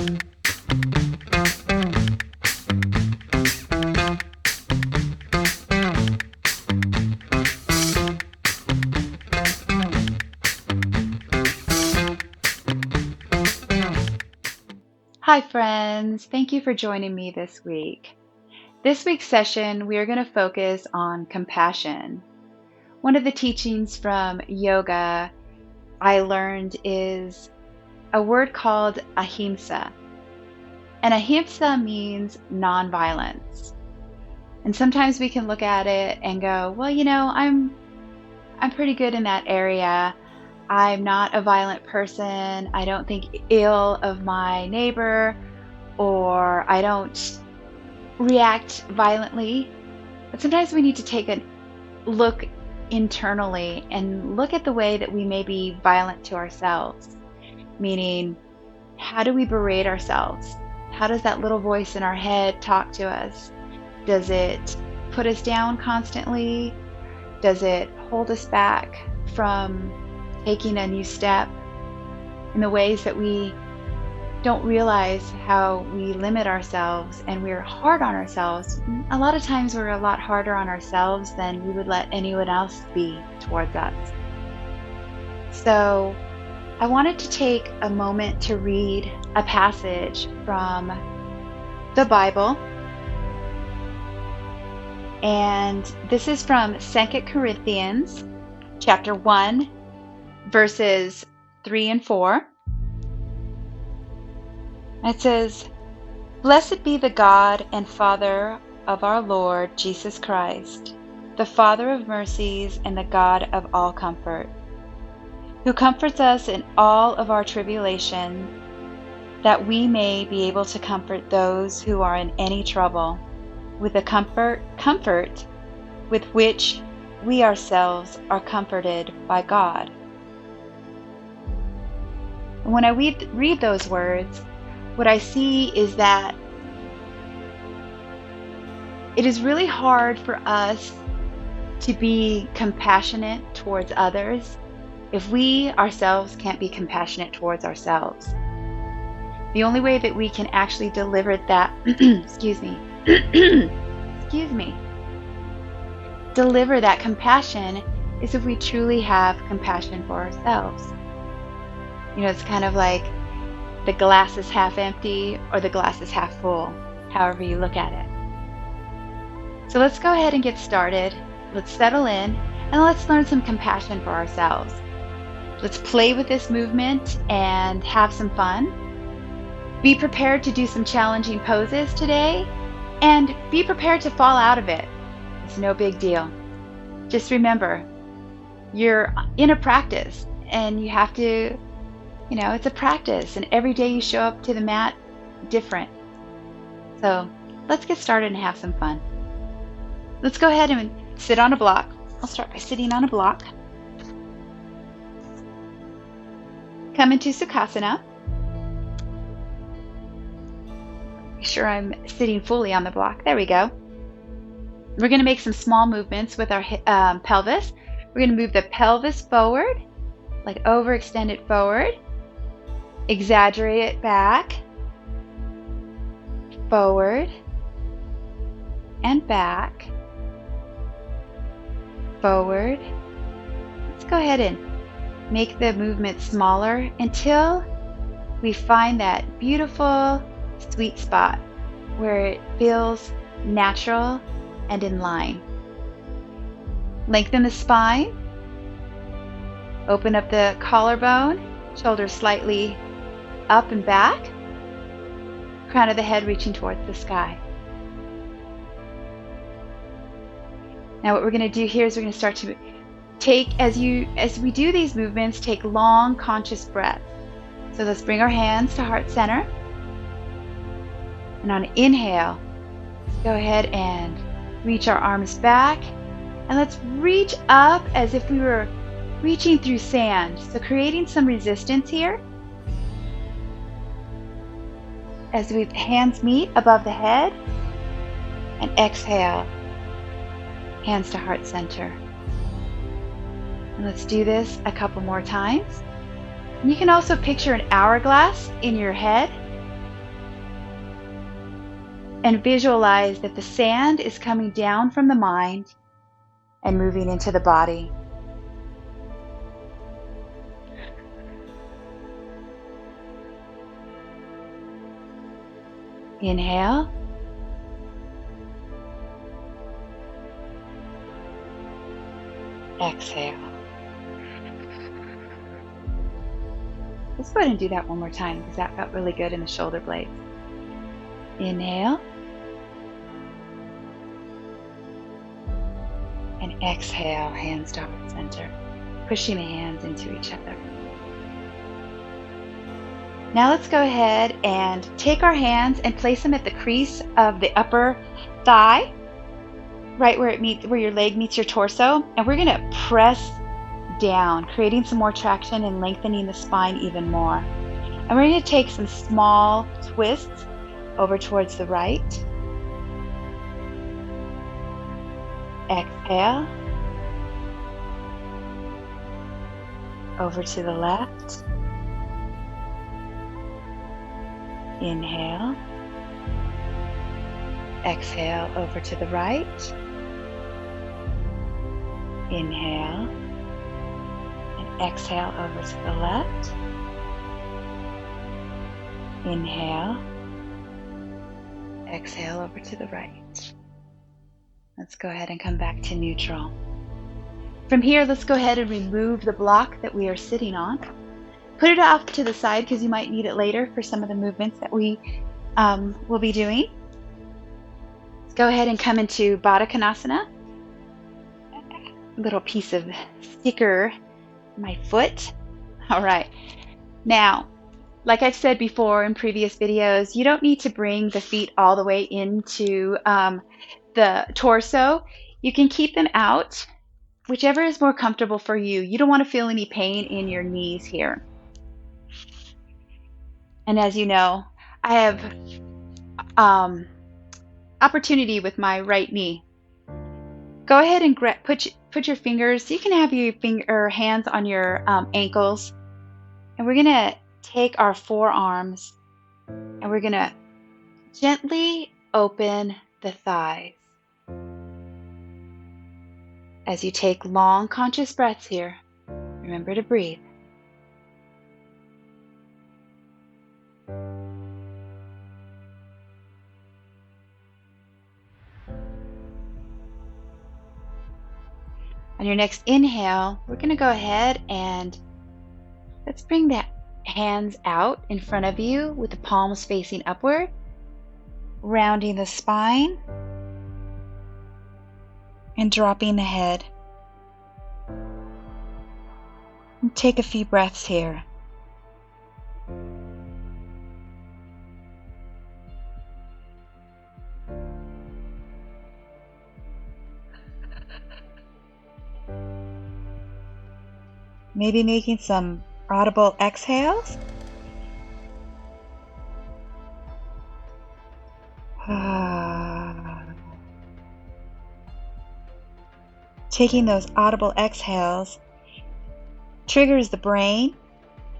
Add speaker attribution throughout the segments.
Speaker 1: Hi, friends. Thank you for joining me this week. This week's session, we are going to focus on compassion. One of the teachings from yoga I learned is a word called Ahimsa. And Ahimsa means nonviolence. And sometimes we can look at it and go, well, I'm pretty good in that area. I'm not a violent person. I don't think ill of my neighbor, or I don't react violently. But sometimes we need to take a look internally and look at the way that we may be violent to ourselves. Meaning, how do we berate ourselves? How does that little voice in our head talk to us? Does it put us down constantly? Does it hold us back from taking a new step in the ways that we don't realize how we limit ourselves and we're hard on ourselves? A lot of times we're a lot harder on ourselves than we would let anyone else be towards us. So I wanted to take a moment to read a passage from the Bible. And this is from 2 Corinthians chapter 1, verses 3 and 4. It says, "Blessed be the God and Father of our Lord Jesus Christ, the Father of mercies and the God of all comfort, who comforts us in all of our tribulation, that we may be able to comfort those who are in any trouble, with the comfort with which we ourselves are comforted by God." And when I read those words, what I see is that it is really hard for us to be compassionate towards others if we ourselves can't be compassionate towards ourselves. The only way that we can actually deliver that, deliver that compassion is if we truly have compassion for ourselves. It's kind of like the glass is half empty or the glass is half full, however you look at it. So let's go ahead and get started. Let's settle in and let's learn some compassion for ourselves. Let's play with this movement and have some fun. Be prepared to do some challenging poses today and be prepared to fall out of it. It's no big deal. Just remember, you're in a practice and you have to, it's a practice, and every day you show up to the mat different. So let's get started and have some fun. Let's go ahead and sit on a block. I'll start by sitting on a block. Come into Sukhasana. Make sure I'm sitting fully on the block. There we go. We're going to make some small movements with our pelvis. We're going to move the pelvis forward, like overextend it forward. Exaggerate it back, forward, and back, forward. Let's go ahead and make the movement smaller until we find that beautiful sweet spot where it feels natural and in line. Lengthen the spine, open up the collarbone, shoulders slightly up and back, crown of the head reaching towards the sky. Now what we're going to do here is we're going to start to take, as we do these movements, take long conscious breaths. So let's bring our hands to heart center. And on inhale, let's go ahead and reach our arms back. And let's reach up as if we were reaching through sand. So creating some resistance here. As we hands meet above the head, and exhale, hands to heart center. And let's do this a couple more times. And you can also picture an hourglass in your head, and visualize that the sand is coming down from the mind and moving into the body. Inhale. Exhale. Let's go ahead and do that one more time because that felt really good in the shoulder blades. Inhale. And exhale, hands down at center, pushing the hands into each other. Now let's go ahead and take our hands and place them at the crease of the upper thigh, right where where your leg meets your torso, and we're going to press down, creating some more traction and lengthening the spine even more. And we're going to take some small twists over towards the right. Exhale. Over to the left. Inhale. Exhale over to the right. Inhale. And exhale over to the left. Inhale. Exhale over to the right. Let's go ahead and come back to neutral. From here, let's go ahead and remove the block that we are sitting on. Put it off to the side because you might need it later for some of the movements that we will be doing. Let's go ahead and come into Baddha Konasana. Little piece of sticker, my foot. All right. Now, like I've said before in previous videos, you don't need to bring the feet all the way into the torso. You can keep them out, whichever is more comfortable for you. You don't want to feel any pain in your knees here. And as you know, I have opportunity with my right knee. Go ahead and put your fingers. You can have your hands on your ankles, and we're gonna take our forearms and we're gonna gently open the thighs. As you take long, conscious breaths here, remember to breathe. On your next inhale, we're going to go ahead and let's bring the hands out in front of you with the palms facing upward, rounding the spine and dropping the head. And take a few breaths here. Maybe making some audible exhales. Taking those audible exhales triggers the brain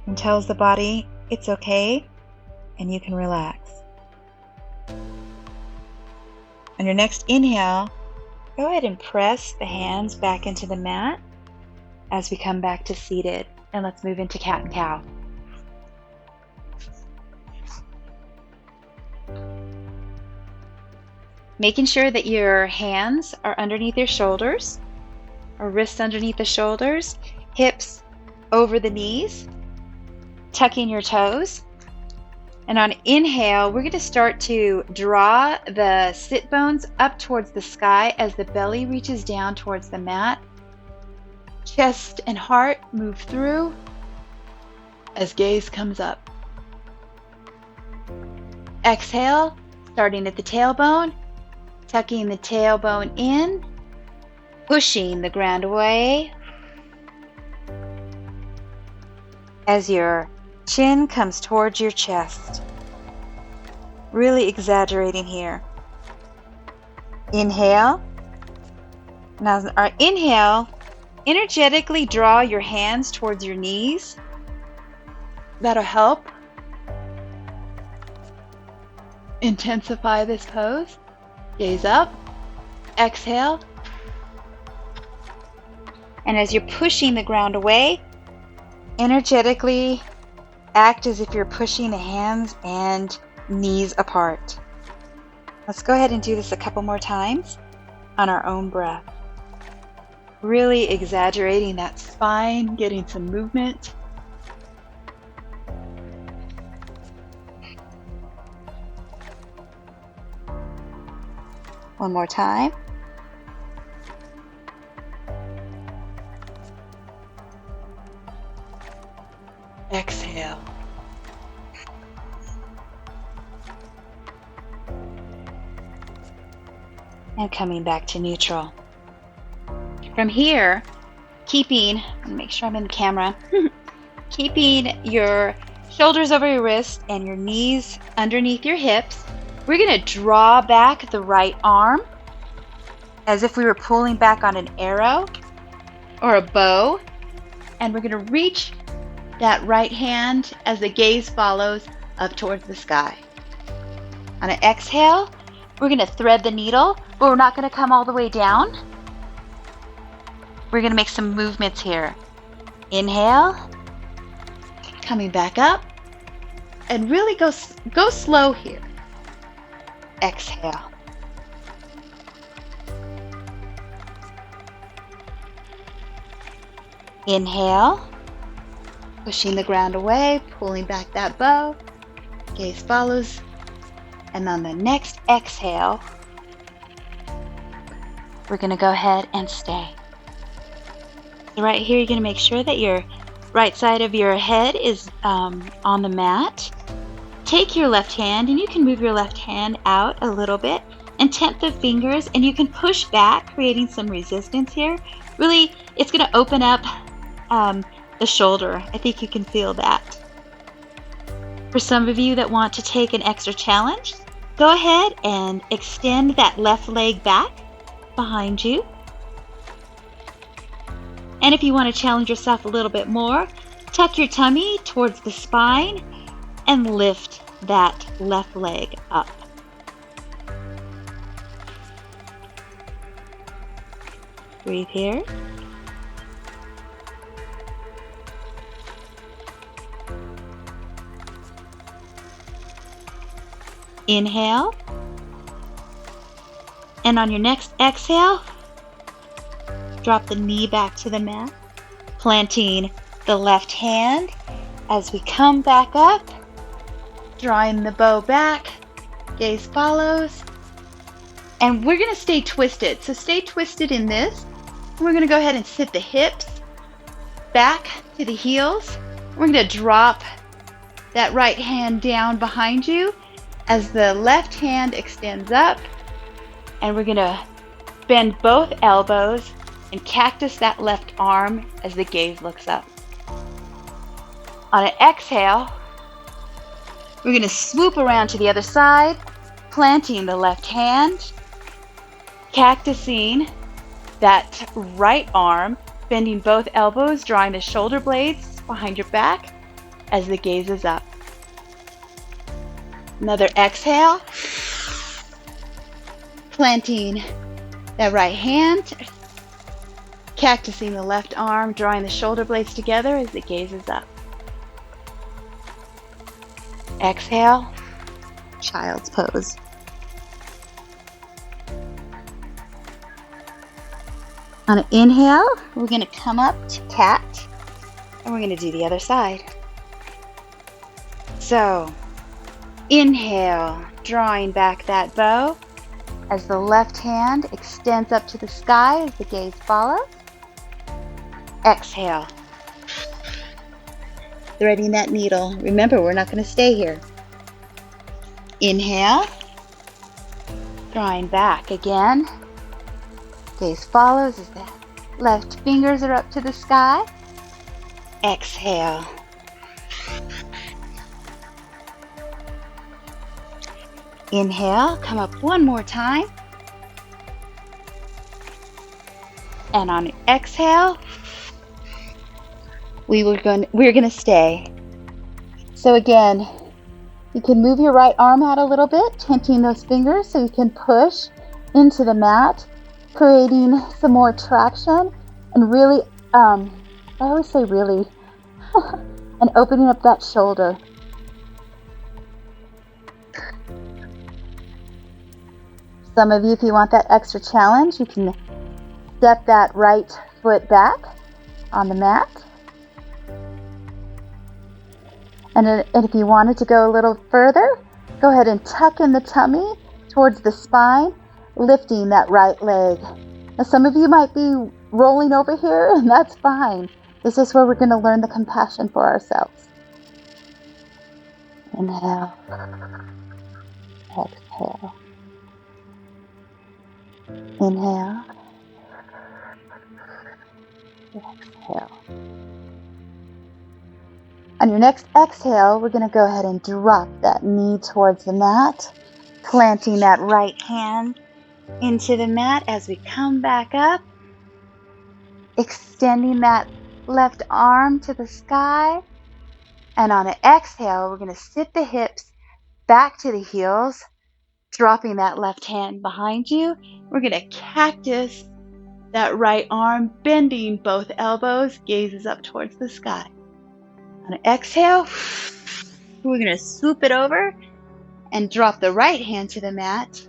Speaker 1: and tells the body it's okay and you can relax. On your next inhale, go ahead and press the hands back into the mat as we come back to seated, and let's move into cat and cow. Making sure that your hands are underneath your shoulders, or wrists underneath the shoulders, hips over the knees, tucking your toes. And on inhale, we're going to start to draw the sit bones up towards the sky as the belly reaches down towards the mat. Chest and heart move through as gaze comes up. Exhale, starting at the tailbone, tucking the tailbone in, pushing the ground away as your chin comes towards your chest. Really exaggerating here. Inhale. Now, our inhale, energetically draw your hands towards your knees. That'll help. intensify this pose. Gaze up, exhale. And as you're pushing the ground away, energetically act as if you're pushing the hands and knees apart. Let's go ahead and do this a couple more times on our own breath. Really exaggerating that spine, getting some movement. One more time. Exhale. And coming back to neutral. From here, make sure I'm in the camera, keeping your shoulders over your wrists and your knees underneath your hips, we're going to draw back the right arm as if we were pulling back on an arrow or a bow, and we're going to reach that right hand as the gaze follows up towards the sky. On an exhale, we're going to thread the needle, but we're not going to come all the way down. We're going to make some movements here. Inhale, coming back up, and really go slow here. Exhale. Inhale, pushing the ground away, pulling back that bow. Gaze follows. And on the next exhale, we're going to go ahead and stay. So right here, you're going to make sure that your right side of your head is on the mat. Take your left hand, and you can move your left hand out a little bit and tent the fingers, and you can push back, creating some resistance here. Really, it's going to open up the shoulder. I think you can feel that. For some of you that want to take an extra challenge, go ahead and extend that left leg back behind you. And if you want to challenge yourself a little bit more, tuck your tummy towards the spine and lift that left leg up. Breathe here. Inhale. And on your next exhale, drop the knee back to the mat, planting the left hand as we come back up, drawing the bow back, gaze follows, and we're going to stay twisted. So stay twisted in this. We're going to go ahead and sit the hips back to the heels. We're going to drop that right hand down behind you as the left hand extends up, and we're going to bend both elbows and cactus that left arm as the gaze looks up. On an exhale, we're going to swoop around to the other side, planting the left hand, cactusing that right arm, bending both elbows, drawing the shoulder blades behind your back as the gaze is up. Another exhale, planting that right hand, cactusing the left arm, drawing the shoulder blades together as the gaze is up. Exhale, child's pose. On an inhale, we're going to come up to cat, and we're going to do the other side. So, inhale, drawing back that bow as the left hand extends up to the sky as the gaze follows. Exhale, threading that needle. Remember, we're not going to stay here. Inhale, drawing back again. Gaze follows as the left fingers are up to the sky. Exhale. Inhale, come up one more time. And on exhale, we're going to stay. So again, You can move your right arm out a little bit, tenting those fingers so you can push into the mat, creating some more traction and really, I always say really, and opening up that shoulder. Some of you, if you want that extra challenge, you can step that right foot back on the mat. And if you wanted to go a little further, go ahead and tuck in the tummy towards the spine, lifting that right leg. Now, some of you might be rolling over here, and that's fine. This is where we're going to learn the compassion for ourselves. Inhale. Exhale. Inhale. Exhale. On your next exhale, we're going to go ahead and drop that knee towards the mat, planting that right hand into the mat as we come back up, extending that left arm to the sky. And on an exhale, we're going to sit the hips back to the heels, dropping that left hand behind you. We're going to cactus that right arm, bending both elbows, gazes up towards the sky. On an exhale, we're going to swoop it over and drop the right hand to the mat,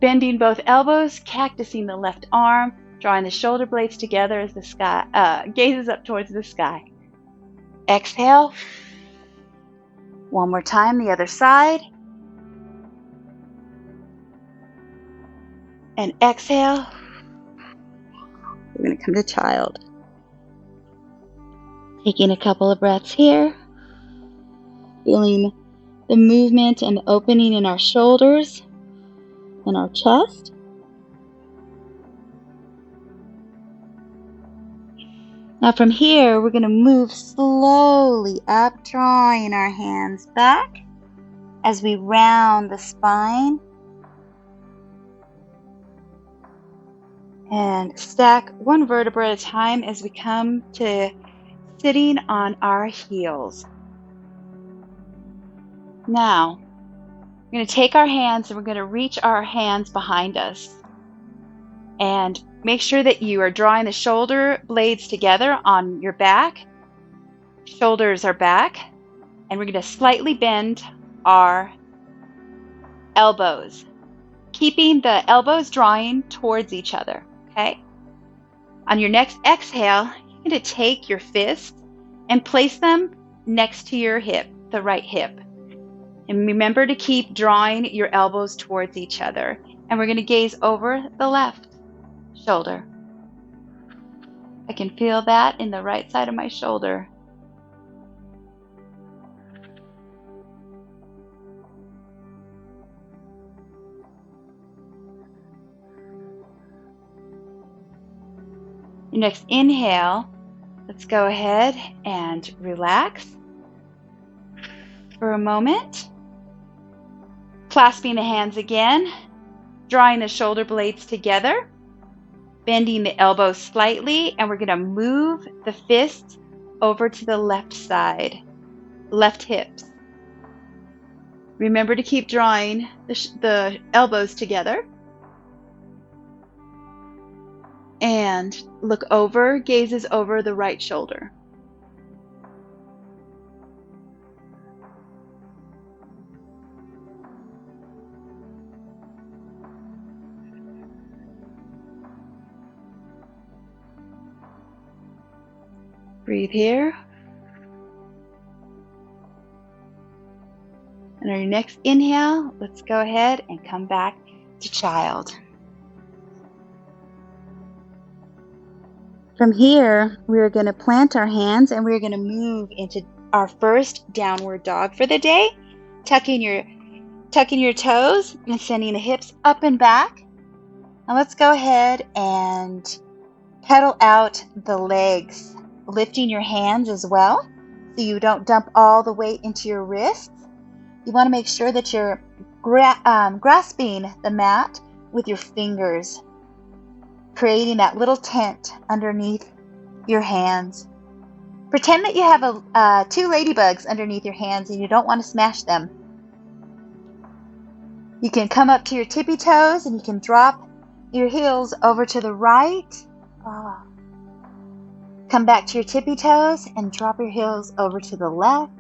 Speaker 1: bending both elbows, cactusing the left arm, drawing the shoulder blades together as the sky gazes up towards the sky. Exhale. One more time, the other side. And exhale. We're going to come to child. Taking a couple of breaths here. Feeling the movement and opening in our shoulders and our chest. Now from here, we're going to move slowly up, drawing our hands back as we round the spine and stack one vertebra at a time as we come to sitting on our heels. Now, we're going to take our hands and we're going to reach our hands behind us. And make sure that you are drawing the shoulder blades together on your back. Shoulders are back. And we're going to slightly bend our elbows, keeping the elbows drawing towards each other, okay? On your next exhale, you're going to take your fists and place them next to your hip, the right hip. And remember to keep drawing your elbows towards each other. And we're going to gaze over the left shoulder. I can feel that in the right side of my shoulder. Your next inhale, let's go ahead and relax for a moment. Clasping the hands again, drawing the shoulder blades together, bending the elbows slightly, and we're going to move the fists over to the left side, left hips. Remember to keep drawing the elbows together. And look over, gazes over the right shoulder. Breathe here. And on your next inhale, let's go ahead and come back to child. From here, we're going to plant our hands and we're going to move into our first downward dog for the day, tucking your toes and sending the hips up and back. Now let's go ahead and pedal out the legs, lifting your hands as well so you don't dump all the weight into your wrists. You want to make sure that you're grasping the mat with your fingers, creating that little tent underneath your hands. Pretend that you have two ladybugs underneath your hands and you don't want to smash them. You can come up to your tippy toes and you can drop your heels over to the right. Come back to your tippy toes and drop your heels over to the left.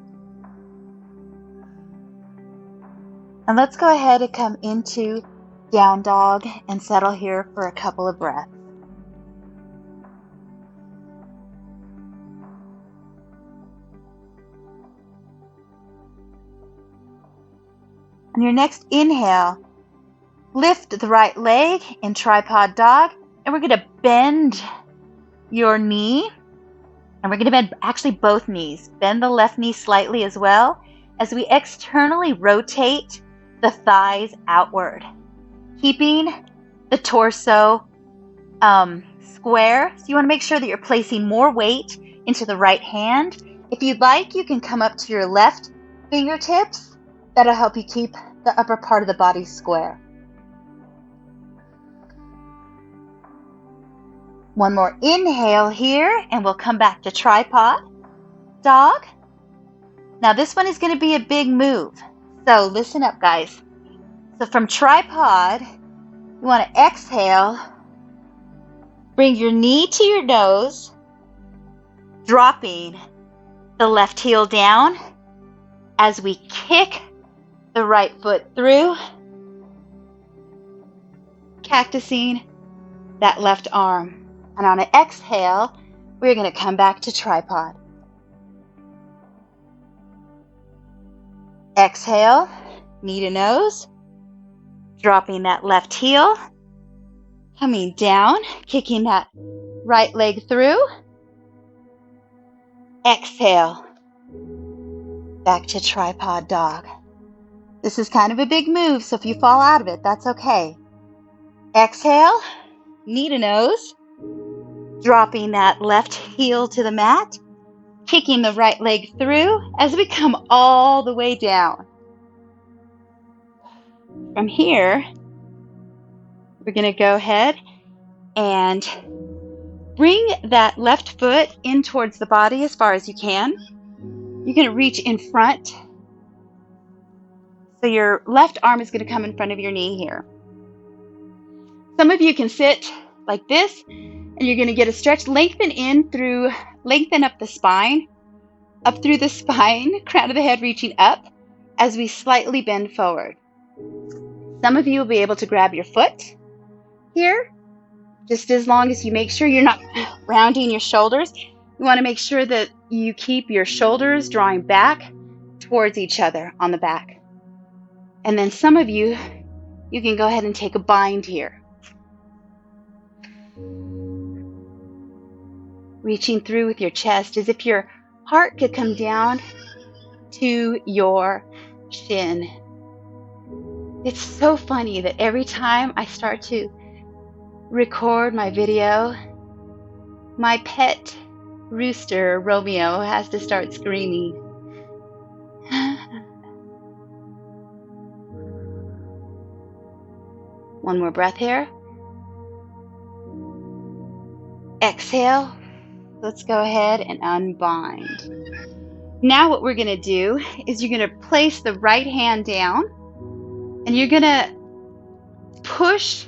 Speaker 1: And let's go ahead and come into down dog and settle here for a couple of breaths. On your next inhale, lift the right leg in tripod dog, and we're going to bend your knee, and we're going to bend actually both knees. Bend the left knee slightly as well as we externally rotate the thighs outward, keeping the torso square. So you want to make sure that you're placing more weight into the right hand. If you'd like, you can come up to your left fingertips. That'll help you keep the upper part of the body square. One more inhale here, and we'll come back to tripod dog. Now this one is going to be a big move. So listen up, guys. So from tripod, you want to exhale, bring your knee to your nose, dropping the left heel down as we kick the right foot through, cactusing that left arm. And on an exhale, we're going to come back to tripod. Exhale, knee to nose, dropping that left heel, coming down, kicking that right leg through. Exhale, back to tripod dog. This is kind of a big move, so if you fall out of it, that's okay. Exhale, knee to nose, dropping that left heel to the mat, kicking the right leg through as we come all the way down. From here, we're going to go ahead and bring that left foot in towards the body as far as you can. You're going to reach in front. So your left arm is going to come in front of your knee here. Some of you can sit like this, and you're going to get a stretch. Lengthen up the spine, up through the spine, crown of the head reaching up as we slightly bend forward. Some of you will be able to grab your foot here, just as long as you make sure you're not rounding your shoulders. You want to make sure that you keep your shoulders drawing back towards each other on the back. And then some of you can go ahead and take a bind here. Reaching through with your chest as if your heart could come down to your shin. It's so funny that every time I start to record my video, my pet rooster, Romeo, has to start screaming. One more breath here. Exhale. Let's go ahead and unbind. Now what we're going to do is you're going to place the right hand down and you're going to push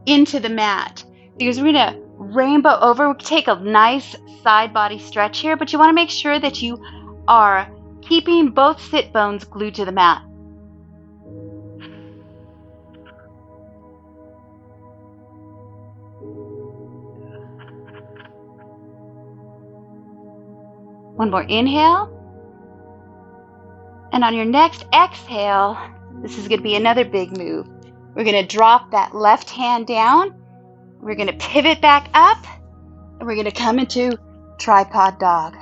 Speaker 1: into the mat because we're going to rainbow over. We'll take a nice side body stretch here, but you want to make sure that you are keeping both sit bones glued to the mat. One more inhale. And on your next exhale, this is going to be another big move. We're going to drop that left hand down. We're going to pivot back up. And we're going to come into tripod dog.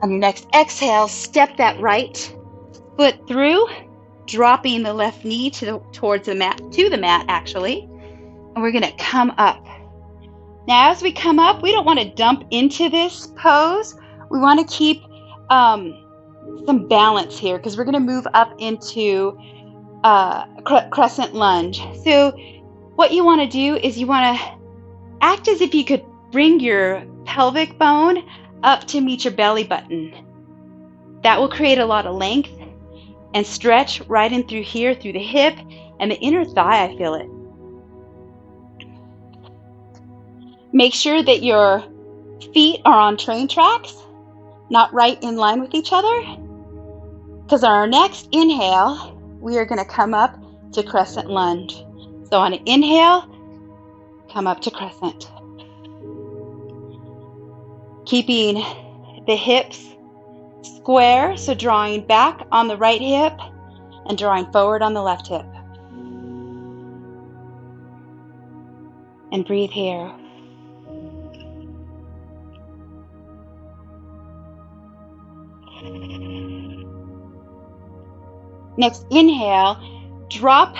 Speaker 1: On your next exhale, step that right foot through, dropping the left knee towards the mat actually. And we're going to come up. Now, as we come up, we don't want to dump into this pose. We want to keep some balance here because we're going to move up into crescent lunge. So what you want to do is you want to act as if you could bring your pelvic bone up to meet your belly button. That will create a lot of length and stretch right in through here, through the hip and the inner thigh. I feel it. Make sure that your feet are on train tracks, not right in line with each other. Because on our next inhale, we are going to come up to crescent lunge. So on an inhale, come up to crescent. Keeping the hips square, so drawing back on the right hip and drawing forward on the left hip. And breathe here. Next inhale, drop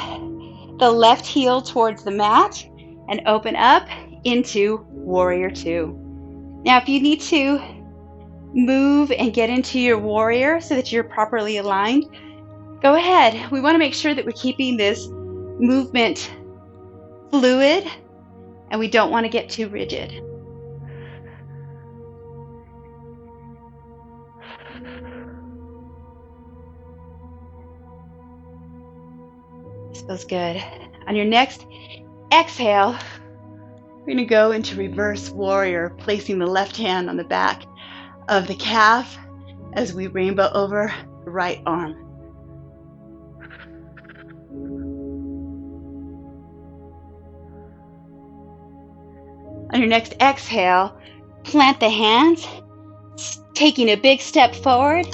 Speaker 1: the left heel towards the mat and open up into warrior two. Now, if you need to move and get into your warrior so that you're properly aligned, go ahead. We want to make sure that we're keeping this movement fluid and we don't want to get too rigid. This feels good. On your next exhale, we're going to go into reverse warrior, placing the left hand on the back of the calf as we rainbow over the right arm. On your next exhale, plant the hands, taking a big step forward,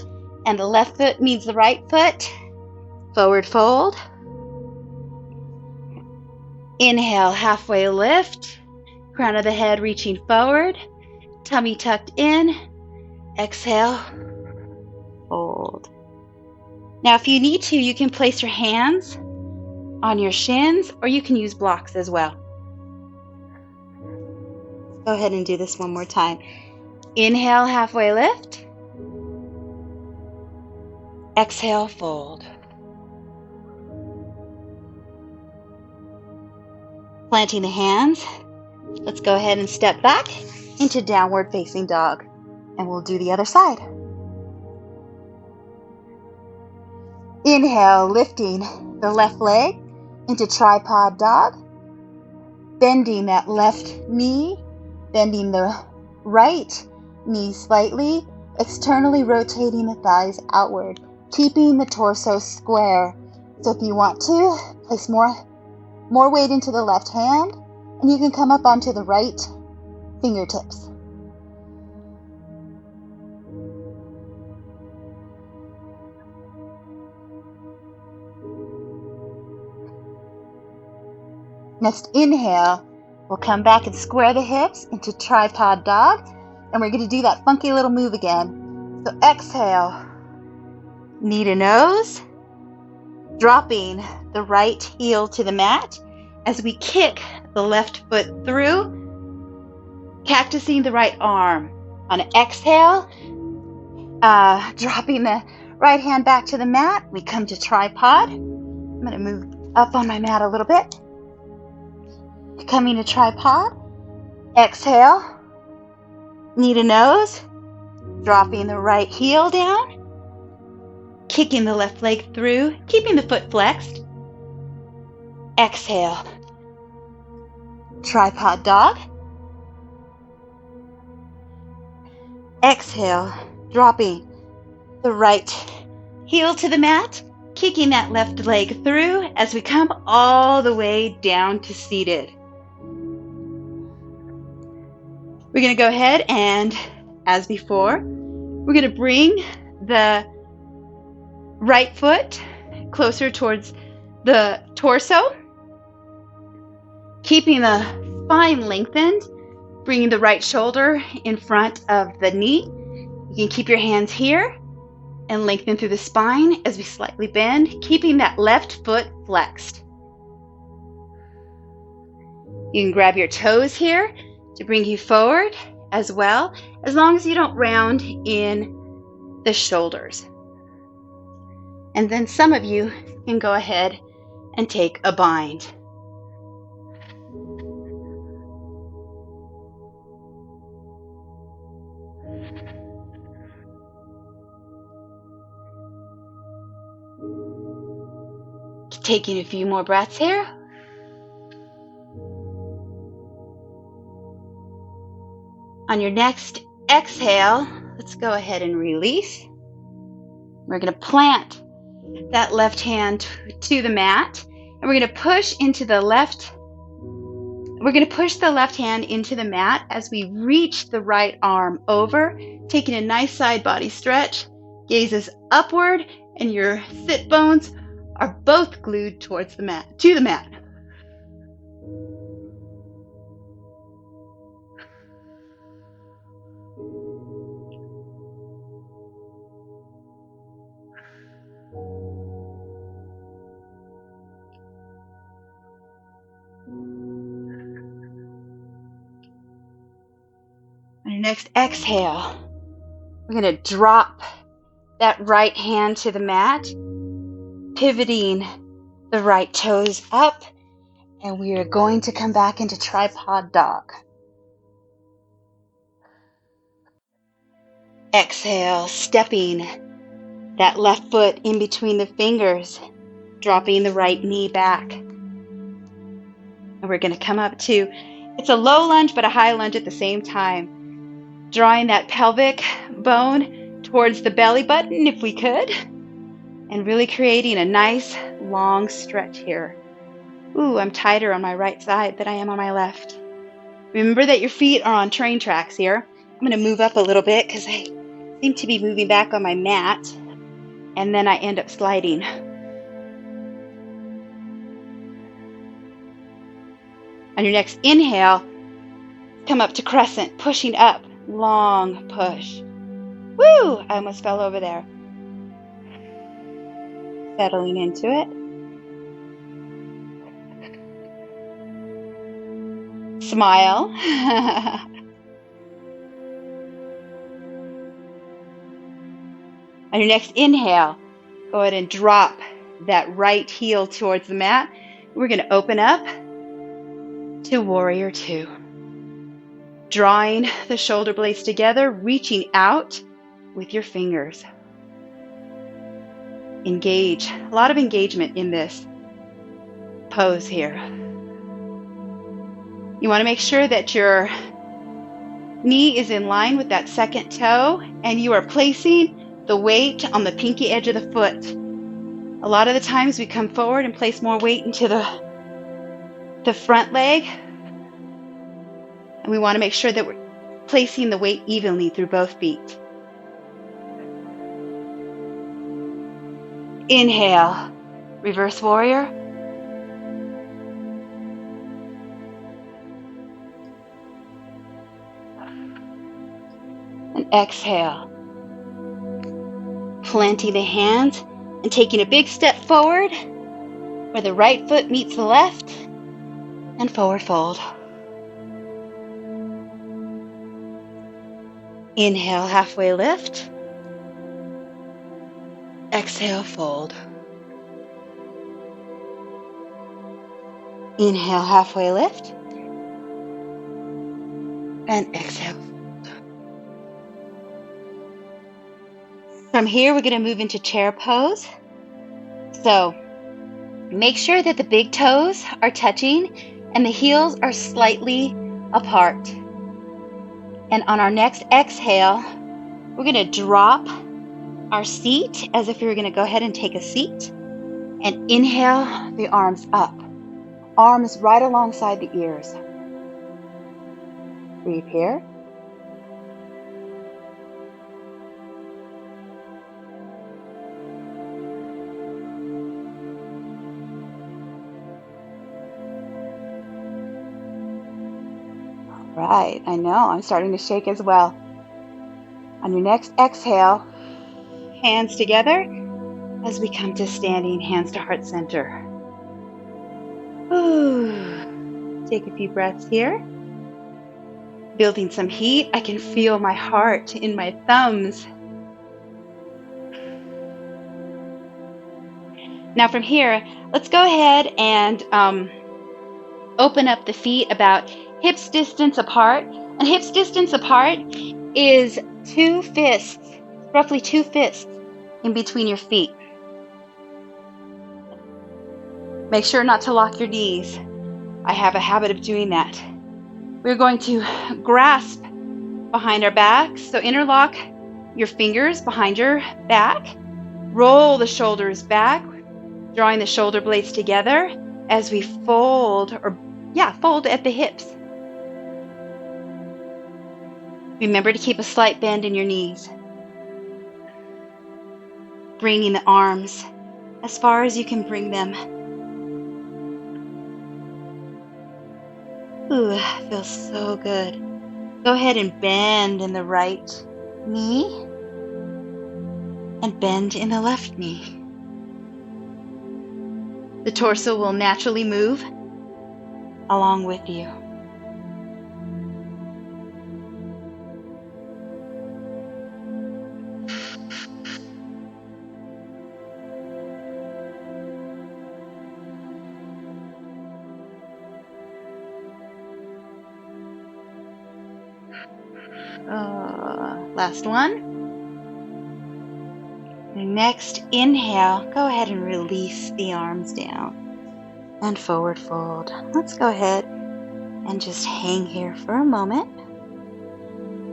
Speaker 1: and the left foot meets the right foot. Forward fold. Inhale, halfway lift. Crown of the head reaching forward. Tummy tucked in. Exhale, fold. Now, if you need to, you can place your hands on your shins, or you can use blocks as well. Go ahead and do this one more time. Inhale, halfway lift. Exhale, fold. Planting the hands, let's go ahead and step back into downward facing dog. And we'll do the other side. Inhale, lifting the left leg into tripod dog. Bending that left knee, bending the right knee slightly, externally rotating the thighs outward, keeping the torso square. So if you want to, place more weight into the left hand, and you can come up onto the right fingertips. Next inhale, we'll come back and square the hips into tripod dog, and we're going to do that funky little move again. So exhale, knee to nose, dropping the right heel to the mat as we kick the left foot through, cactusing the right arm. On an exhale, dropping the right hand back to the mat, we come to tripod. I'm going to move up on my mat a little bit. Coming to tripod. Exhale, knee to nose, dropping the right heel down, kicking the left leg through, keeping the foot flexed. Exhale, tripod dog. Exhale, dropping the right heel to the mat, kicking that left leg through as we come all the way down to seated. We're going to go ahead and, as before, we're going to bring the right foot closer towards the torso, keeping the spine lengthened, bringing the right shoulder in front of the knee. You can keep your hands here and lengthen through the spine as we slightly bend, keeping that left foot flexed. You can grab your toes here to bring you forward as well, as long as you don't round in the shoulders. And then some of you can go ahead and take a bind. Taking a few more breaths here. On your next exhale, let's go ahead and release. We're going to plant that left hand to the mat, and we're going to push into the left. We're going to push the left hand into the mat as we reach the right arm over, taking a nice side body stretch. Gazes upward, and your sit bones are both glued towards the mat, to the mat. On your next exhale, we're going to drop that right hand to the mat, pivoting the right toes up, and we are going to come back into tripod dog. Exhale, stepping that left foot in between the fingers, dropping the right knee back. And we're going to come up to, it's a low lunge but a high lunge at the same time. Drawing that pelvic bone towards the belly button if we could. And really creating a nice long stretch here. Ooh, I'm tighter on my right side than I am on my left. Remember that your feet are on train tracks here. I'm going to move up a little bit because I seem to be moving back on my mat. And then I end up sliding. On your next inhale, come up to crescent, pushing up, long push. Woo! I almost fell over there. Settling into it. Smile. On your next inhale, go ahead and drop that right heel towards the mat. We're going to open up to Warrior Two. Drawing the shoulder blades together, reaching out with your fingers. Engage. A lot of engagement in this pose here. You want to make sure that your knee is in line with that second toe, and you are placing the weight on the pinky edge of the foot. A lot of the times we come forward and place more weight into the front leg, and we want to make sure that we're placing the weight evenly through both feet. Inhale, reverse warrior. And exhale. Planting the hands and taking a big step forward where the right foot meets the left, and forward fold. Inhale, halfway lift. Exhale, fold. Inhale, halfway lift. And exhale, fold. From here, we're going to move into chair pose. So make sure that the big toes are touching and the heels are slightly apart. And on our next exhale, we're going to drop our seat as if we were going to go ahead and take a seat. And inhale the arms up. Arms right alongside the ears. Breathe here. Right, I know, I'm starting to shake as well. On your next exhale, hands together as we come to standing, hands to heart center. Ooh. Take a few breaths here. Building some heat. I can feel my heart in my thumbs. Now from here, let's go ahead and open up the feet about hips distance apart. And hips distance apart is 2 fists, roughly 2 fists in between your feet. Make sure not to lock your knees. I have a habit of doing that. We're going to grasp behind our backs. So interlock your fingers behind your back. Roll the shoulders back, drawing the shoulder blades together as we fold at the hips. Remember to keep a slight bend in your knees. Bringing the arms as far as you can bring them. Ooh, feels so good. Go ahead and bend in the right knee and bend in the left knee. The torso will naturally move along with you. Last one. The next inhale, go ahead and release the arms down and forward fold. Let's go ahead and just hang here for a moment.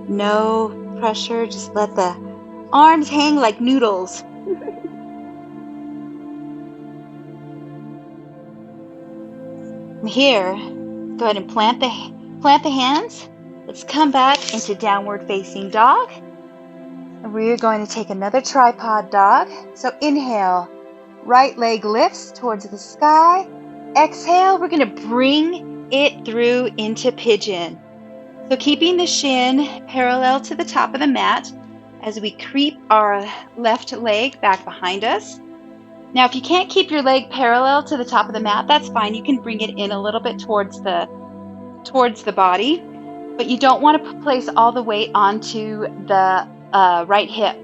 Speaker 1: No pressure, just let the arms hang like noodles. Here, go ahead and plant the hands. Let's come back into downward facing dog. And we're going to take another tripod dog. So inhale, right leg lifts towards the sky. Exhale, we're going to bring it through into pigeon. So keeping the shin parallel to the top of the mat as we creep our left leg back behind us. Now, if you can't keep your leg parallel to the top of the mat, that's fine. You can bring it in a little bit towards the body, but you don't want to place all the weight onto the right hip.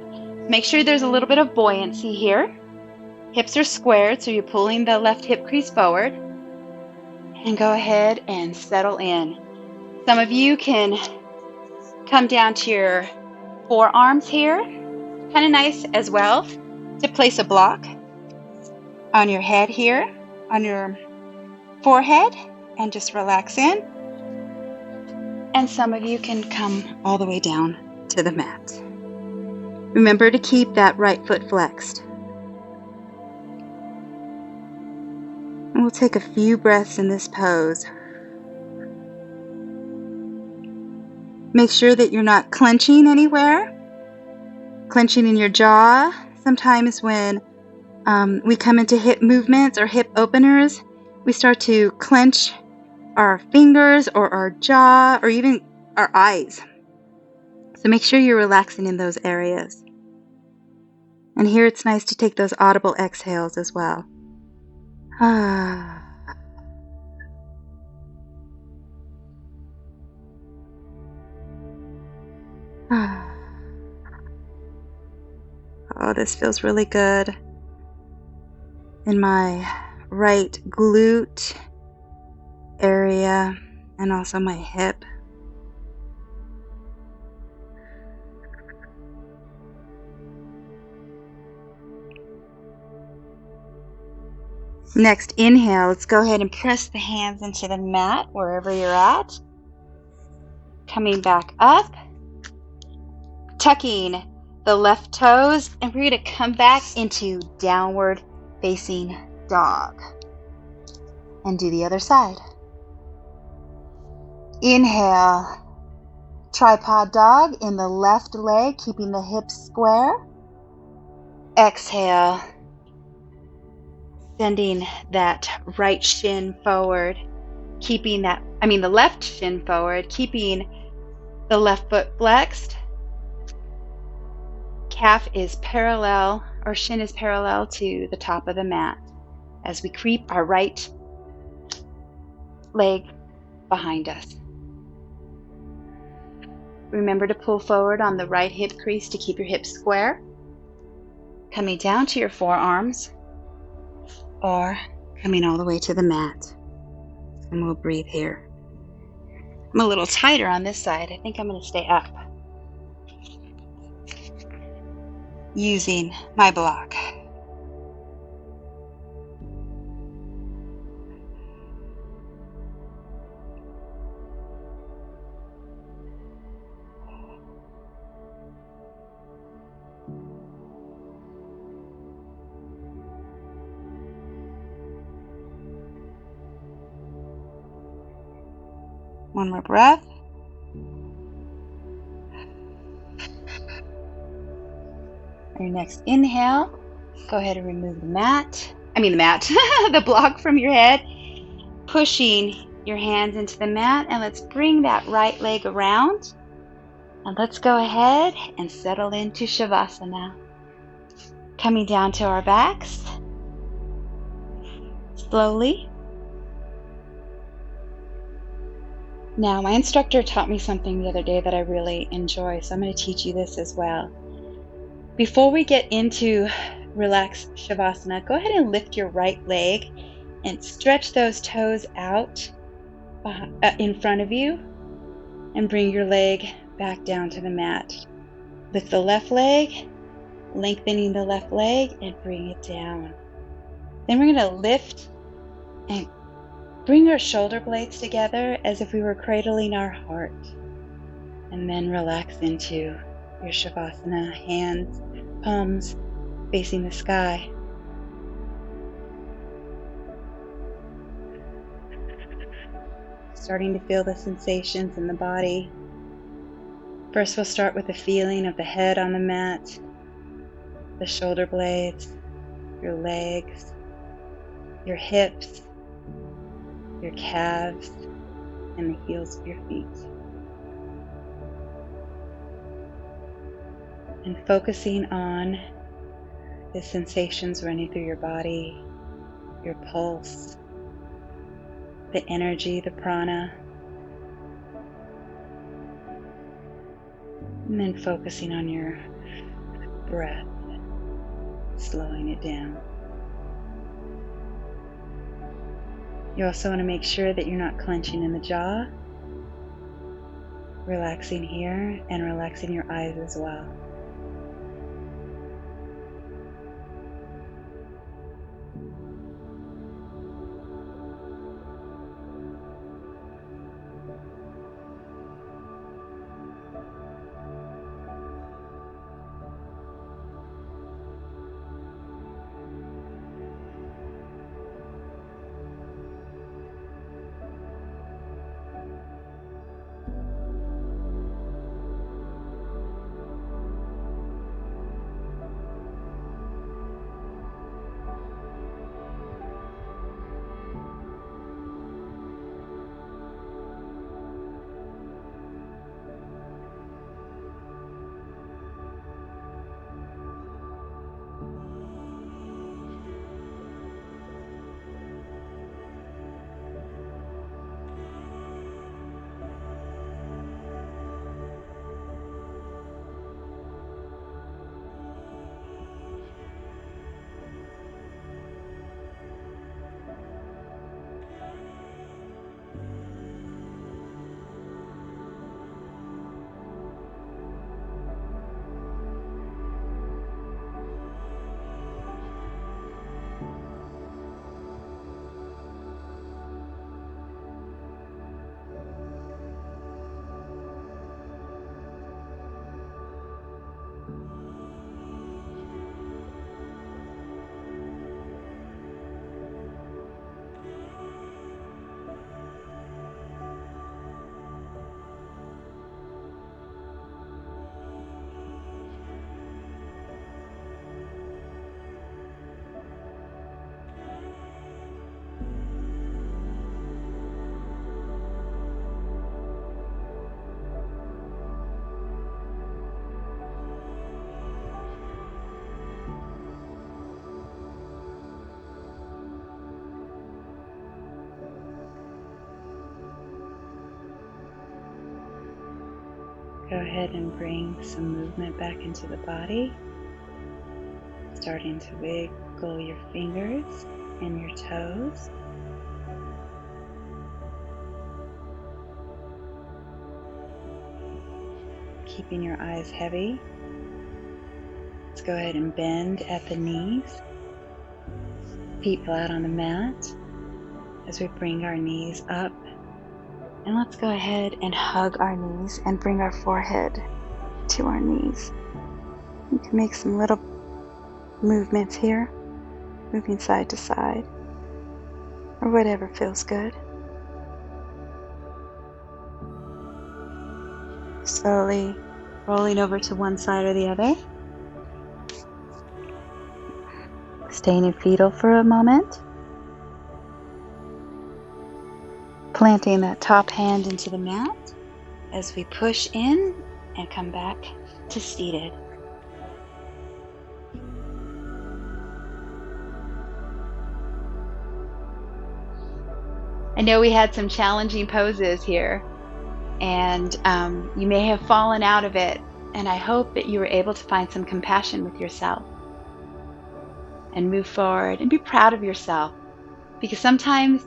Speaker 1: Make sure there's a little bit of buoyancy here. Hips are squared, so you're pulling the left hip crease forward. And go ahead and settle in. Some of you can come down to your forearms here. Kind of nice as well to place a block on your head here, on your forehead, and just relax in. And some of you can come all the way down to the mat. Remember to keep that right foot flexed. And we'll take a few breaths in this pose. Make sure that you're not clenching anywhere, clenching in your jaw. Sometimes when we come into hip movements or hip openers, we start to clench our fingers or our jaw or even our eyes. So make sure you're relaxing in those areas. And here it's nice to take those audible exhales as well. Oh, this feels really good in my right glute area and also my hip. Next inhale, let's go ahead and press the hands into the mat wherever you're at. Coming back up, tucking the left toes, and we're going to come back into downward facing dog. And do the other side. Inhale, tripod dog in the left leg, keeping the hips square. Exhale, sending that right shin forward, keeping the left shin forward, keeping the left foot flexed. Calf is parallel, or shin is parallel to the top of the mat as we creep our right leg behind us. Remember to pull forward on the right hip crease to keep your hips square. Coming down to your forearms or coming all the way to the mat. And we'll breathe here. I'm a little tighter on this side. I think I'm going to stay up. Using my block. One more breath. On your next inhale, go ahead and remove the block from your head, pushing your hands into the mat, and let's bring that right leg around, and let's go ahead and settle into Shavasana. Coming down to our backs, slowly. Now, my instructor taught me something the other day that I really enjoy, so I'm going to teach you this as well. Before we get into relaxed Shavasana, go ahead and lift your right leg and stretch those toes out in front of you, and bring your leg back down to the mat. Lift the left leg, lengthening the left leg, and bring it down. Then we're going to lift and bring our shoulder blades together as if we were cradling our heart. And then relax into your Shavasana, hands, palms facing the sky. Starting to feel the sensations in the body. First, we'll start with the feeling of the head on the mat, the shoulder blades, your legs, your hips, your calves, and the heels of your feet. And focusing on the sensations running through your body, your pulse, the energy, the prana, and then focusing on your breath, slowing it down. You also want to make sure that you're not clenching in the jaw, relaxing here and relaxing your eyes as well. Go ahead and bring some movement back into the body, starting to wiggle your fingers and your toes. Keeping your eyes heavy. Let's go ahead and bend at the knees, feet flat on the mat as we bring our knees up. And let's go ahead and hug our knees and bring our forehead to our knees. You can make some little movements here, moving side to side, or whatever feels good. Slowly rolling over to one side or the other. Staying in fetal for a moment. Planting that top hand into the mat as we push in and come back to seated. I know we had some challenging poses here, and you may have fallen out of it, and I hope that you were able to find some compassion with yourself and move forward and be proud of yourself, because sometimes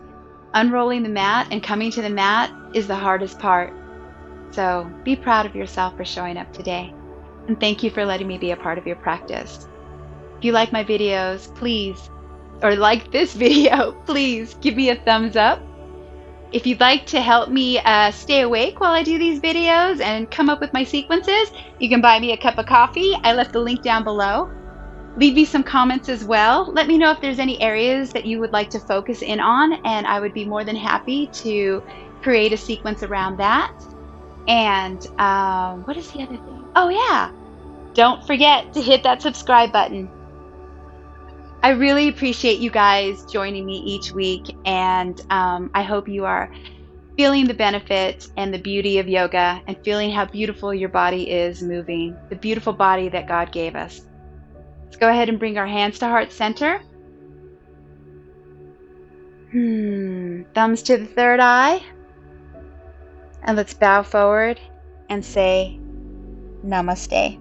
Speaker 1: unrolling the mat and coming to the mat is the hardest part. So be proud of yourself for showing up today, and thank you for letting me be a part of your practice. If you like my videos, please, or like this video, please give me a thumbs up. If you'd like to help me stay awake while I do these videos and come up with my sequences, you can buy me a cup of coffee. I left the link down below. Leave me some comments as well. Let me know if there's any areas that you would like to focus in on, and I would be more than happy to create a sequence around that. And what is the other thing? Oh yeah, don't forget to hit that subscribe button. I really appreciate you guys joining me each week, and I hope you are feeling the benefit and the beauty of yoga and feeling how beautiful your body is moving, the beautiful body that God gave us. Let's go ahead and bring our hands to heart center. Thumbs to the third eye. And let's bow forward and say namaste.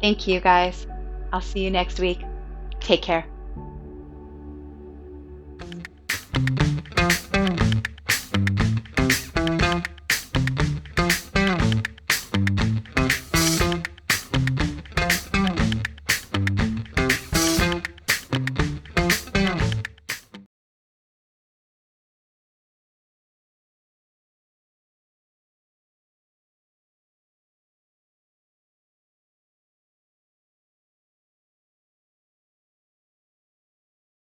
Speaker 1: Thank you, guys. I'll see you next week. Take care.